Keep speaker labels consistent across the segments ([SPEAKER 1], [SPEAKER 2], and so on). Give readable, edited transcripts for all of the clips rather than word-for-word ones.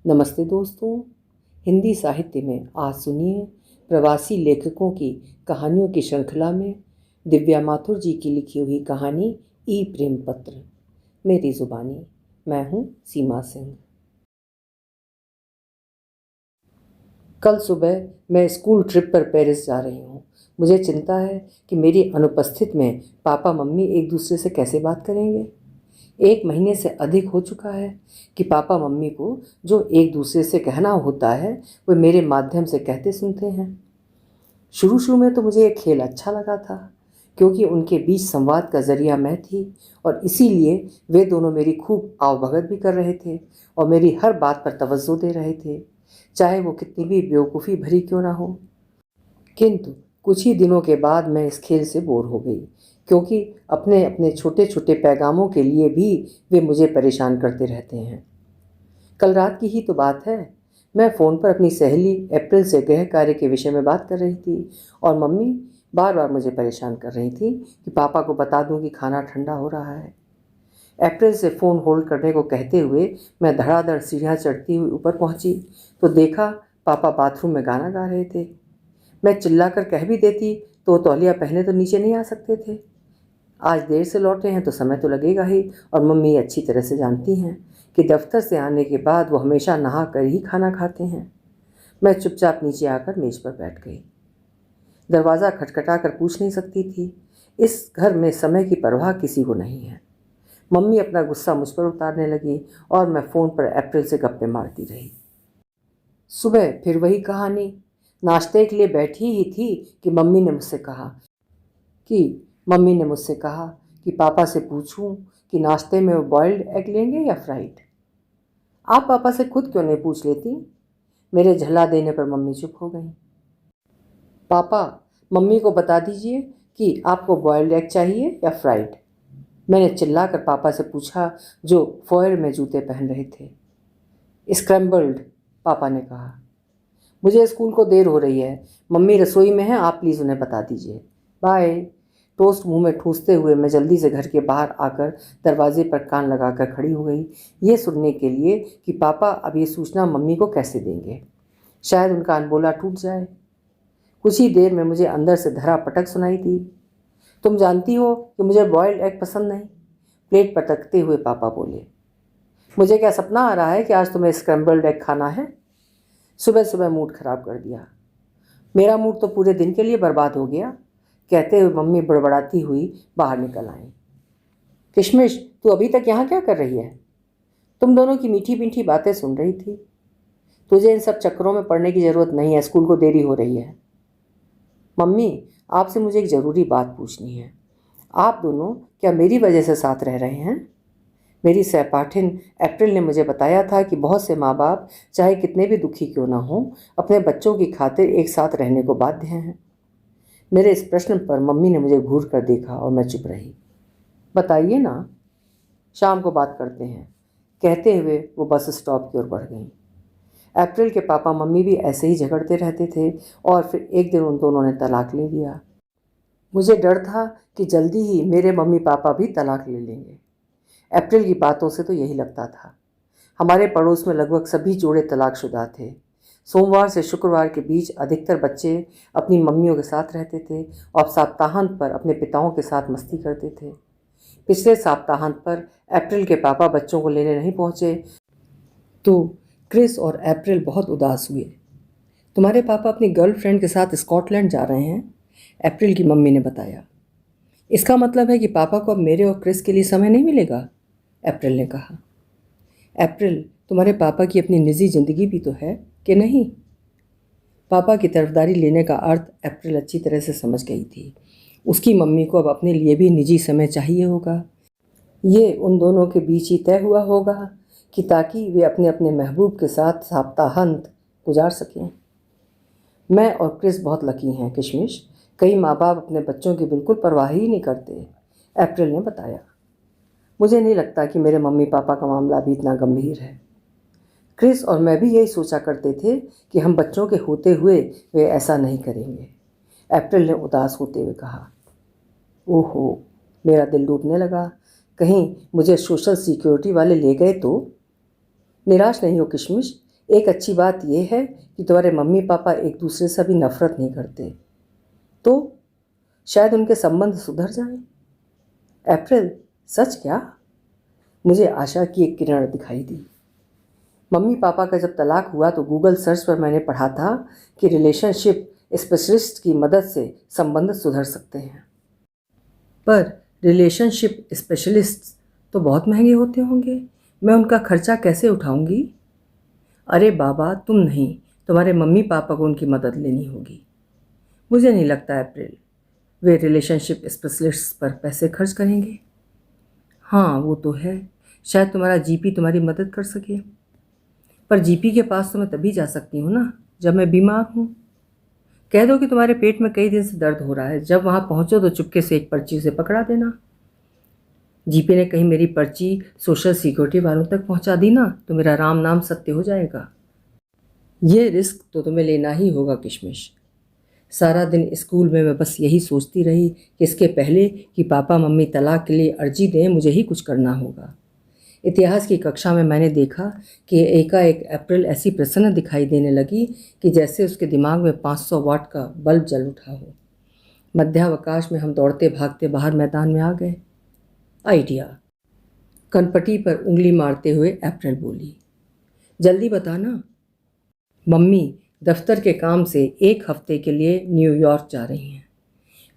[SPEAKER 1] नमस्ते दोस्तों। हिंदी साहित्य में आज सुनिए प्रवासी लेखकों की कहानियों की श्रृंखला में दिव्या माथुर जी की लिखी हुई कहानी ई प्रेम पत्र। मेरी जुबानी। मैं हूँ सीमा सिंह। कल सुबह मैं स्कूल ट्रिप पर पेरिस जा रही हूँ। मुझे चिंता है कि मेरी अनुपस्थिति में पापा मम्मी एक दूसरे से कैसे बात करेंगे। 1 महीने से अधिक हो चुका है कि पापा मम्मी को जो एक दूसरे से कहना होता है वो मेरे माध्यम से कहते सुनते हैं। शुरू शुरू में तो मुझे ये खेल अच्छा लगा था क्योंकि उनके बीच संवाद का जरिया मैं थी और इसीलिए वे दोनों मेरी खूब आवभगत भी कर रहे थे और मेरी हर बात पर तवज्जो दे रहे थे, चाहे वो कितनी भी बेवकूफ़ी भरी क्यों ना हो। किंतु कुछ ही दिनों के बाद मैं इस खेल से बोर हो गई क्योंकि अपने अपने छोटे छोटे पैगामों के लिए भी वे मुझे परेशान करते रहते हैं। कल रात की ही तो बात है। मैं फ़ोन पर अपनी सहेली अप्रैल से गृह कार्य के विषय में बात कर रही थी और मम्मी बार बार मुझे परेशान कर रही थी कि पापा को बता दूं कि खाना ठंडा हो रहा है। अप्रैल से फ़ोन होल्ड करने को कहते हुए मैं धड़ाधड़ सीढ़ियाँ चढ़ती हुई ऊपर पहुंची तो देखा पापा बाथरूम में गाना गा रहे थे। मैं चिल्लाकर कह भी देती तो तौलिया पहने तो नीचे नहीं आ सकते थे। आज देर से लौटे हैं तो समय तो लगेगा ही और मम्मी अच्छी तरह से जानती हैं कि दफ्तर से आने के बाद वो हमेशा नहा कर ही खाना खाते हैं। मैं चुपचाप नीचे आकर मेज़ पर बैठ गई। दरवाज़ा खटखटा कर पूछ नहीं सकती थी। इस घर में समय की परवाह किसी को नहीं है। मम्मी अपना गुस्सा मुझ पर उतारने लगी और मैं फ़ोन पर अप्रैल से गप्पे मारती रही। सुबह फिर वही कहानी। नाश्ते के लिए बैठी ही थी कि मम्मी ने मुझसे कहा कि पापा से पूछूं कि नाश्ते में वो बॉइल्ड एग लेंगे या फ्राइड। आप पापा से खुद क्यों नहीं पूछ लेती। मेरे झल्ला देने पर मम्मी चुप हो गई। पापा मम्मी को बता दीजिए कि आपको बॉइल्ड एग चाहिए या फ्राइड। मैंने चिल्लाकर पापा से पूछा जो फॉयर में जूते पहन रहे थे। स्क्रैम्बल्ड, पापा ने कहा। मुझे स्कूल को देर हो रही है, मम्मी रसोई में है, आप प्लीज़ उन्हें बता दीजिए। बाय। टोस्ट मुंह में ठूंसते हुए मैं जल्दी से घर के बाहर आकर दरवाजे पर कान लगाकर खड़ी हो गई, ये सुनने के लिए कि पापा अब ये सूचना मम्मी को कैसे देंगे। शायद उनका अनबोला टूट जाए। कुछ ही देर में मुझे अंदर से धरा पटक सुनाई दी। तुम जानती हो कि मुझे बॉयल्ड एग पसंद नहीं, प्लेट पटकते हुए पापा बोले। मुझे क्या सपना आ रहा है कि आज तुम्हें स्क्रैम्बल्ड एग खाना है। सुबह सुबह मूड खराब कर दिया। मेरा मूड तो पूरे दिन के लिए बर्बाद हो गया, कहते हुए मम्मी बड़बड़ाती हुई बाहर निकल आई। किशमिश, तू अभी तक यहाँ क्या कर रही है। तुम दोनों की मीठी मीठी बातें सुन रही थी। तुझे इन सब चक्करों में पड़ने की ज़रूरत नहीं है, स्कूल को देरी हो रही है। मम्मी, आपसे मुझे एक ज़रूरी बात पूछनी है। आप दोनों क्या मेरी वजह से साथ रह रहे हैं। मेरी सहपाठिन अप्रैल ने मुझे बताया था कि बहुत से माँ बाप चाहे कितने भी दुखी क्यों ना हों अपने बच्चों की खातिर एक साथ रहने को बाध्य हैं। मेरे इस प्रश्न पर मम्मी ने मुझे घूर कर देखा और मैं चुप रही। बताइए ना, शाम को बात करते हैं, कहते हुए वो बस स्टॉप की ओर बढ़ गई। अप्रैल के पापा मम्मी भी ऐसे ही झगड़ते रहते थे और फिर एक दिन उन दोनों ने तलाक ले लिया। मुझे डर था कि जल्दी ही मेरे मम्मी पापा भी तलाक ले लेंगे। अप्रैल की बातों से तो यही लगता था। हमारे पड़ोस में लगभग सभी जोड़े तलाकशुदा थे। सोमवार से शुक्रवार के बीच अधिकतर बच्चे अपनी मम्मियों के साथ रहते थे और सप्ताहांत पर अपने पिताओं के साथ मस्ती करते थे। पिछले सप्ताहांत पर अप्रैल के पापा बच्चों को लेने नहीं पहुँचे तो क्रिस और अप्रैल बहुत उदास हुए। तुम्हारे पापा अपनी गर्लफ्रेंड के साथ स्कॉटलैंड जा रहे हैं, अप्रैल की मम्मी ने बताया। इसका मतलब है कि पापा को अब मेरे और क्रिस के लिए समय नहीं मिलेगा, अप्रैल ने कहा। अप्रैल, तुम्हारे पापा की अपनी निजी ज़िंदगी भी तो है कि नहीं। पापा की तरफदारी लेने का अर्थ अप्रैल अच्छी तरह से समझ गई थी। उसकी मम्मी को अब अपने लिए भी निजी समय चाहिए होगा। ये उन दोनों के बीच ही तय हुआ होगा कि ताकि वे अपने अपने महबूब के साथ सप्ताहांत गुजार सकें। मैं और क्रिस बहुत लकी हैं किशमिश। कई माँ बाप अपने बच्चों की बिल्कुल परवाह ही नहीं करते, अप्रैल ने बताया। मुझे नहीं लगता कि मेरे मम्मी पापा का मामला भी इतना गंभीर है। क्रिस और मैं भी यही सोचा करते थे कि हम बच्चों के होते हुए वे ऐसा नहीं करेंगे, अप्रैल ने उदास होते हुए कहा। ओहो, मेरा दिल डूबने लगा। कहीं मुझे सोशल सिक्योरिटी वाले ले गए तो। निराश नहीं हो किशमिश, एक अच्छी बात यह है कि तुम्हारे मम्मी पापा एक दूसरे से अभी नफरत नहीं करते, तो शायद उनके संबंध सुधर जाएं। अप्रैल, सच क्या? मुझे आशा की एक किरण दिखाई दी। मम्मी पापा का जब तलाक हुआ तो गूगल सर्च पर मैंने पढ़ा था कि रिलेशनशिप स्पेशलिस्ट की मदद से संबंध सुधर सकते हैं। पर रिलेशनशिप स्पेशलिस्ट तो बहुत महंगे होते होंगे, मैं उनका खर्चा कैसे उठाऊंगी? अरे बाबा, तुम नहीं, तुम्हारे मम्मी पापा को उनकी मदद लेनी होगी। मुझे नहीं लगता अप्रैल वे रिलेशनशिप स्पेशलिस्ट पर पैसे खर्च करेंगे। हाँ वो तो है, शायद तुम्हारा जीपी तुम्हारी मदद कर सके। पर जीपी के पास तो मैं तभी जा सकती हूँ ना जब मैं बीमार हूँ। कह दो कि तुम्हारे पेट में कई दिन से दर्द हो रहा है, जब वहाँ पहुँचो तो चुपके से एक पर्ची उसे पकड़ा देना। जीपी ने कहीं मेरी पर्ची सोशल सिक्योरिटी वालों तक पहुँचा दी ना तो मेरा राम नाम सत्य हो जाएगा। ये रिस्क तो तुम्हें लेना ही होगा किशमिश। सारा दिन स्कूल में मैं बस यही सोचती रही कि इसके पहले कि पापा मम्मी तलाक के लिए अर्जी दें मुझे ही कुछ करना होगा। इतिहास की कक्षा में मैंने देखा कि एकाएक अप्रैल ऐसी प्रसन्न दिखाई देने लगी कि जैसे उसके दिमाग में 500 वाट का बल्ब जल उठा हो। मध्यावकाश में हम दौड़ते भागते बाहर मैदान में आ गए। आइडिया, कनपटी पर उंगली मारते हुए अप्रैल बोली। जल्दी बताना। मम्मी दफ्तर के काम से एक हफ्ते के लिए न्यूयॉर्क जा रही हैं।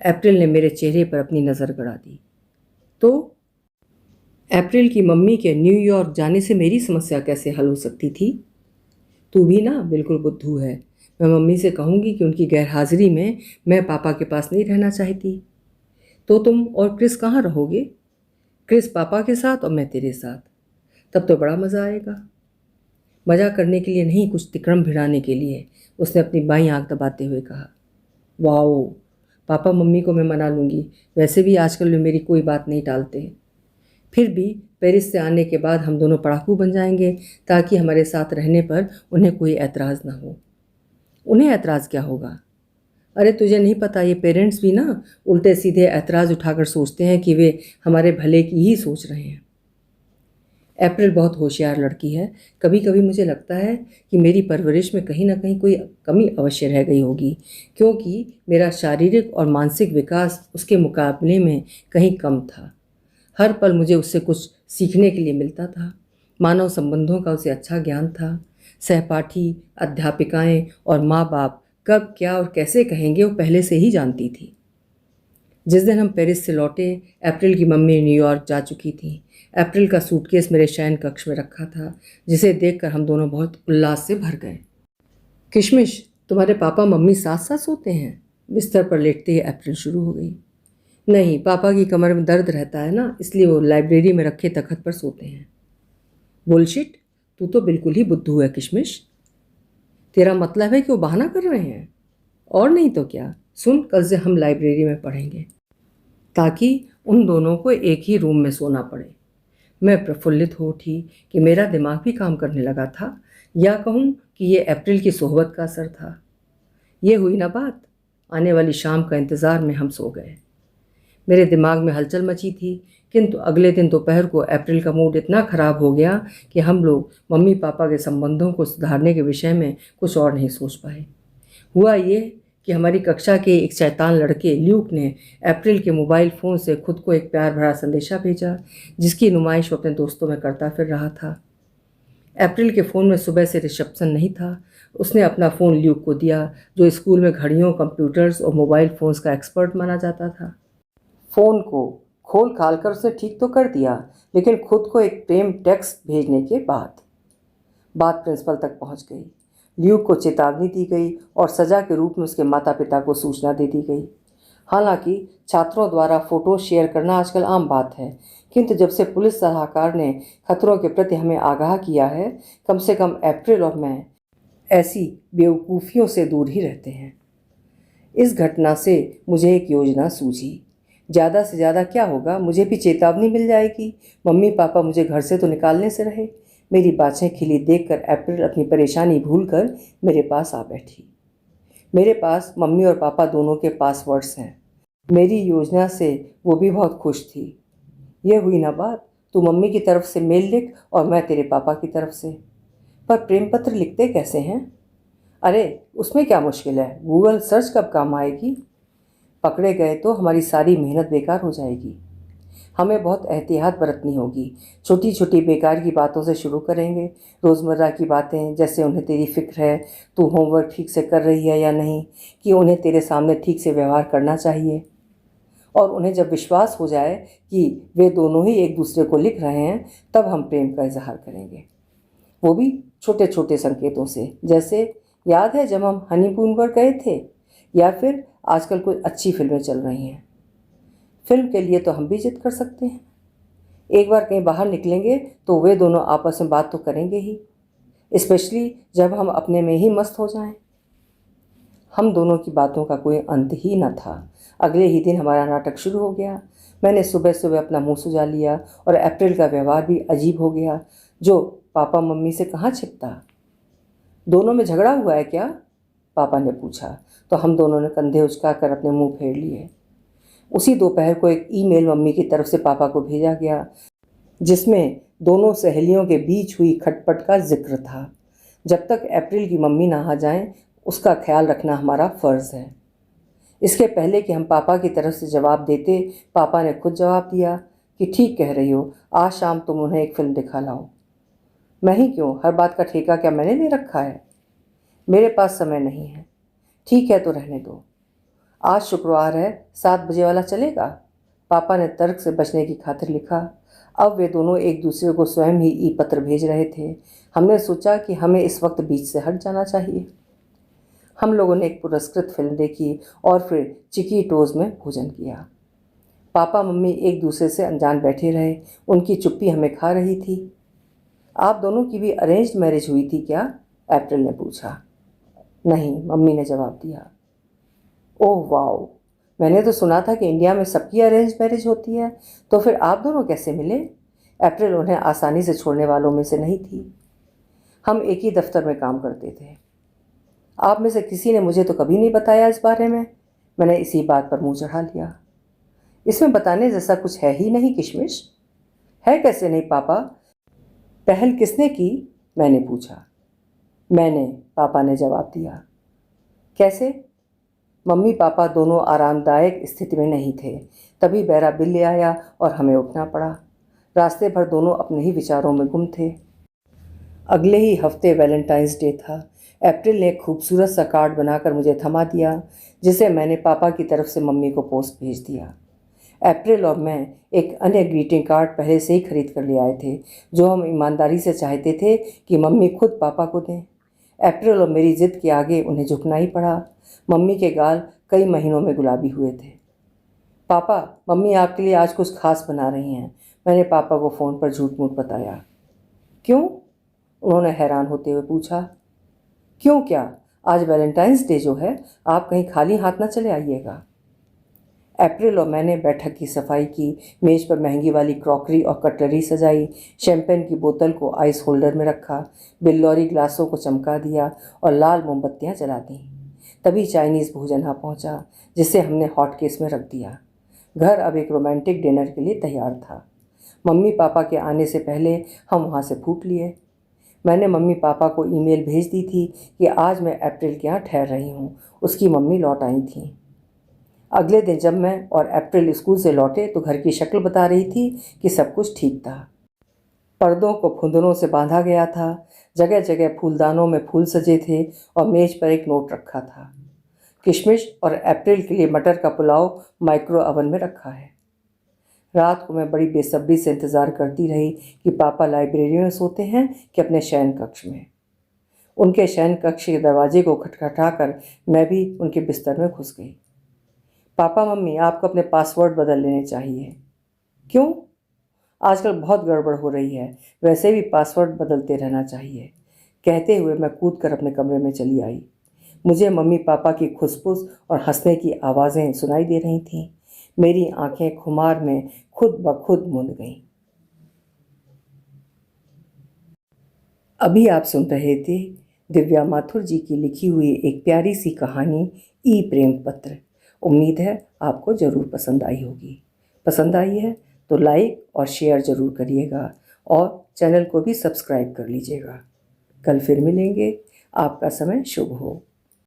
[SPEAKER 1] अप्रैल ने मेरे चेहरे पर अपनी नज़र गड़ा दी। तो अप्रैल की मम्मी के न्यूयॉर्क जाने से मेरी समस्या कैसे हल हो सकती थी? तू भी ना बिल्कुल बुद्धू है। मैं मम्मी से कहूँगी कि उनकी गैरहाजिरी में मैं पापा के पास नहीं रहना चाहती। तो तुम और क्रिस कहाँ रहोगे? क्रिस पापा के साथ और मैं तेरे साथ। तब तो बड़ा मज़ा आएगा। मज़ा करने के लिए नहीं, कुछ तिकड़म भिड़ाने के लिए, उसने अपनी बाईं आंख दबाते हुए कहा। वाओ, पापा मम्मी को मैं मना लूँगी, वैसे भी आजकल वे मेरी कोई बात नहीं टालते। फिर भी पेरिस से आने के बाद हम दोनों पढ़ाकू बन जाएंगे ताकि हमारे साथ रहने पर उन्हें कोई ऐतराज़ ना हो। उन्हें ऐतराज़ क्या होगा? अरे तुझे नहीं पता, ये पेरेंट्स भी ना उल्टे सीधे ऐतराज़ उठाकर सोचते हैं कि वे हमारे भले की ही सोच रहे हैं। अप्रैल बहुत होशियार लड़की है। कभी कभी मुझे लगता है कि मेरी परवरिश में कहीं ना कहीं कोई कमी अवश्य रह गई होगी, क्योंकि मेरा शारीरिक और मानसिक विकास उसके मुकाबले में कहीं कम था। हर पल मुझे उससे कुछ सीखने के लिए मिलता था। मानव संबंधों का उसे अच्छा ज्ञान था। सहपाठी, अध्यापिकाएं और माँ बाप कब क्या और कैसे कहेंगे वो पहले से ही जानती थी। जिस दिन हम पेरिस से लौटे, अप्रैल की मम्मी न्यूयॉर्क जा चुकी थी। अप्रैल का सूटकेस मेरे शयन कक्ष में रखा था, जिसे देखकर हम दोनों बहुत उल्लास से भर गए। किशमिश, तुम्हारे पापा मम्मी साथ साथ सोते हैं? बिस्तर पर लेटते ही अप्रैल शुरू हो गई। नहीं, पापा की कमर में दर्द रहता है ना, इसलिए वो लाइब्रेरी में रखे तखत पर सोते हैं। बुलशिट, तू तो बिल्कुल ही बुद्धू है किशमिश। तेरा मतलब है कि वो बहाना कर रहे हैं? और नहीं तो क्या। सुन, कल से हम लाइब्रेरी में पढ़ेंगे ताकि उन दोनों को एक ही रूम में सोना पड़े। मैं प्रफुल्लित हो उठी कि मेरा दिमाग भी काम करने लगा था, या कहूँ कि ये अप्रैल की सोहबत का असर था। ये हुई ना बात। आने वाली शाम का इंतज़ार में हम सो गए। मेरे दिमाग में हलचल मची थी, किंतु अगले दिन दोपहर को अप्रैल का मूड इतना ख़राब हो गया कि हम लोग मम्मी पापा के संबंधों को सुधारने के विषय में कुछ और नहीं सोच पाए। हुआ ये कि हमारी कक्षा के एक शैतान लड़के ल्यूक ने अप्रैल के मोबाइल फ़ोन से खुद को एक प्यार भरा संदेशा भेजा, जिसकी नुमाइश वो अपने दोस्तों में करता फिर रहा था। अप्रैल के फ़ोन में सुबह से रिसेप्शन नहीं था। उसने अपना फ़ोन ल्यूक को दिया, जो स्कूल में घड़ियों, कंप्यूटर्स और मोबाइल फ़ोन्स का एक्सपर्ट माना जाता था। फ़ोन को खोल खाल कर उसने ठीक तो कर दिया, लेकिन खुद को एक प्रेम टेक्स्ट भेजने के बाद बात प्रिंसिपल तक पहुंच गई। ल्यूक को चेतावनी दी गई और सज़ा के रूप में उसके माता पिता को सूचना दे दी गई। हालांकि छात्रों द्वारा फ़ोटो शेयर करना आजकल आम बात है, किंतु जब से पुलिस सलाहकार ने खतरों के प्रति हमें आगाह किया है, कम से कम अप्रैल और मैं ऐसी बेवकूफ़ियों से दूर ही रहते हैं। इस घटना से मुझे एक योजना सूझी। ज़्यादा से ज़्यादा क्या होगा, मुझे भी चेतावनी मिल जाएगी। मम्मी पापा मुझे घर से तो निकालने से रहे। मेरी बातें खिली देखकर अप्रैल अपनी परेशानी भूलकर मेरे पास आ बैठी। मेरे पास मम्मी और पापा दोनों के पासवर्ड्स हैं। मेरी योजना से वो भी बहुत खुश थी। ये हुई ना बात। तू मम्मी की तरफ से मेल लिख और मैं तेरे पापा की तरफ से। पर प्रेम पत्र लिखते कैसे हैं? अरे उसमें क्या मुश्किल है, गूगल सर्च कब काम आएगी। पकड़े गए तो हमारी सारी मेहनत बेकार हो जाएगी। हमें बहुत एहतियात बरतनी होगी। छोटी छोटी बेकार की बातों से शुरू करेंगे। रोज़मर्रा की बातें, जैसे उन्हें तेरी फ़िक्र है, तू होमवर्क ठीक से कर रही है या नहीं, कि उन्हें तेरे सामने ठीक से व्यवहार करना चाहिए। और उन्हें जब विश्वास हो जाए कि वे दोनों ही एक दूसरे को लिख रहे हैं, तब हम प्रेम का इजहार करेंगे, वो भी छोटे छोटे संकेतों से। जैसे, याद है जब हम हनीमून पर गए थे, या फिर आजकल कोई अच्छी फिल्में चल रही हैं। फिल्म के लिए तो हम भी जिद कर सकते हैं। एक बार कहीं बाहर निकलेंगे तो वे दोनों आपस में बात तो करेंगे ही, स्पेशली जब हम अपने में ही मस्त हो जाएं। हम दोनों की बातों का कोई अंत ही न था। अगले ही दिन हमारा नाटक शुरू हो गया। मैंने सुबह सुबह अपना मुंह सुजा लिया और अप्रैल का व्यवहार भी अजीब हो गया, जो पापा मम्मी से कहाँ छिपता। दोनों में झगड़ा हुआ है क्या? पापा ने पूछा, तो हम दोनों ने कंधे उचकाकर अपने मुंह फेर लिए। उसी दोपहर को एक ईमेल मम्मी की तरफ से पापा को भेजा गया, जिसमें दोनों सहेलियों के बीच हुई खटपट का जिक्र था। जब तक अप्रैल की मम्मी ना आ जाएं, उसका ख्याल रखना हमारा फ़र्ज़ है। इसके पहले कि हम पापा की तरफ से जवाब देते, पापा ने खुद जवाब दिया कि ठीक कह रही हो, आज शाम तुम उन्हें एक फ़िल्म दिखा लाओ। मैं ही क्यों, हर बात का ठेका क्या मैंने ले रखा है? मेरे पास समय नहीं है। ठीक है तो रहने दो। आज शुक्रवार है, 7 बजे वाला चलेगा? पापा ने तर्क से बचने की खातिर लिखा। अब वे दोनों एक दूसरे को स्वयं ही ई पत्र भेज रहे थे। हमने सोचा कि हमें इस वक्त बीच से हट जाना चाहिए। हम लोगों ने एक पुरस्कृत फिल्म देखी और फिर चिकी टोज में भोजन किया। पापा मम्मी एक दूसरे से अनजान बैठे रहे। उनकी चुप्पी हमें खा रही थी। आप दोनों की भी अरेंज्ड मैरिज हुई थी क्या? अप्रैल ने पूछा। नहीं, मम्मी ने जवाब दिया। ओह वाओ, मैंने तो सुना था कि इंडिया में सबकी अरेंज मैरिज होती है, तो फिर आप दोनों कैसे मिले? अप्रैल उन्हें आसानी से छोड़ने वालों में से नहीं थी। हम एक ही दफ्तर में काम करते थे। आप में से किसी ने मुझे तो कभी नहीं बताया इस बारे में। मैंने इसी बात पर मुंह चढ़ा लिया। इसमें बताने जैसा कुछ है ही नहीं किशमिश। है कैसे नहीं पापा? पहल किसने की? मैंने पूछा। मैंने, पापा ने जवाब दिया। कैसे? मम्मी पापा दोनों आरामदायक स्थिति में नहीं थे। तभी बहरा बिल ले आया और हमें उठना पड़ा। रास्ते भर दोनों अपने ही विचारों में गुम थे। अगले ही हफ्ते वैलेंटाइंस डे था। अप्रैल ने एक खूबसूरत सा कार्ड बनाकर मुझे थमा दिया, जिसे मैंने पापा की तरफ से मम्मी को पोस्ट भेज दिया। अप्रैल और मैं एक अन्य ग्रीटिंग कार्ड पहले से ही खरीद कर ले आए थे, जो हम ईमानदारी से चाहते थे कि मम्मी खुद पापा को दें। अप्रैल और मेरी जिद के आगे उन्हें झुकना ही पड़ा। मम्मी के गाल कई महीनों में गुलाबी हुए थे। पापा, मम्मी आपके लिए आज कुछ खास बना रही हैं, मैंने पापा को फ़ोन पर झूठ मूठ बताया। क्यों? उन्होंने हैरान होते हुए पूछा। क्यों क्या? आज वैलेंटाइंस डे जो है, आप कहीं खाली हाथ ना चले आइएगा। अप्रैल और मैंने बैठक की सफाई की, मेज़ पर महंगी वाली क्रॉकरी और कटलरी सजाई, शैंपेन की बोतल को आइस होल्डर में रखा, बिल्लौरी ग्लासों को चमका दिया और लाल मोमबत्तियाँ जला दी। तभी चाइनीज़ भोजन आ पहुँचा, जिसे हमने हॉटकेस में रख दिया। घर अब एक रोमांटिक डिनर के लिए तैयार था। मम्मी पापा के आने से पहले हम वहाँ से फूट लिए। मैंने मम्मी पापा को ईमेल भेज दी थी कि आज मैं अप्रैल के यहाँ ठहर रही हूँ। उसकी मम्मी लौट आई थी। अगले दिन जब मैं और अप्रैल स्कूल से लौटे तो घर की शक्ल बता रही थी कि सब कुछ ठीक था। पर्दों को फुंदनों से बांधा गया था, जगह जगह फूलदानों में फूल सजे थे और मेज पर एक नोट रखा था। किशमिश और अप्रैल के लिए मटर का पुलाव माइक्रो ओवन में रखा है। रात को मैं बड़ी बेसब्री से इंतज़ार करती रही कि पापा लाइब्रेरी में सोते हैं कि अपने शयन कक्ष में। उनके शयन कक्ष के दरवाजे को खटखटाकर मैं भी उनके बिस्तर में घुस गई। पापा मम्मी, आपको अपने पासवर्ड बदल लेने चाहिए। क्यों? आजकल बहुत गड़बड़ हो रही है, वैसे भी पासवर्ड बदलते रहना चाहिए। कहते हुए मैं कूद कर अपने कमरे में चली आई। मुझे मम्मी पापा की खुसफुस और हंसने की आवाज़ें सुनाई दे रही थीं। मेरी आंखें खुमार में खुद ब खुद मूंद गईं। अभी आप सुन रहे थे दिव्या माथुर जी की लिखी हुई एक प्यारी सी कहानी, ई प्रेम पत्र। उम्मीद है आपको ज़रूर पसंद आई होगी। पसंद आई है तो लाइक और शेयर ज़रूर करिएगा और चैनल को भी सब्सक्राइब कर लीजिएगा। कल फिर मिलेंगे। आपका समय शुभ हो।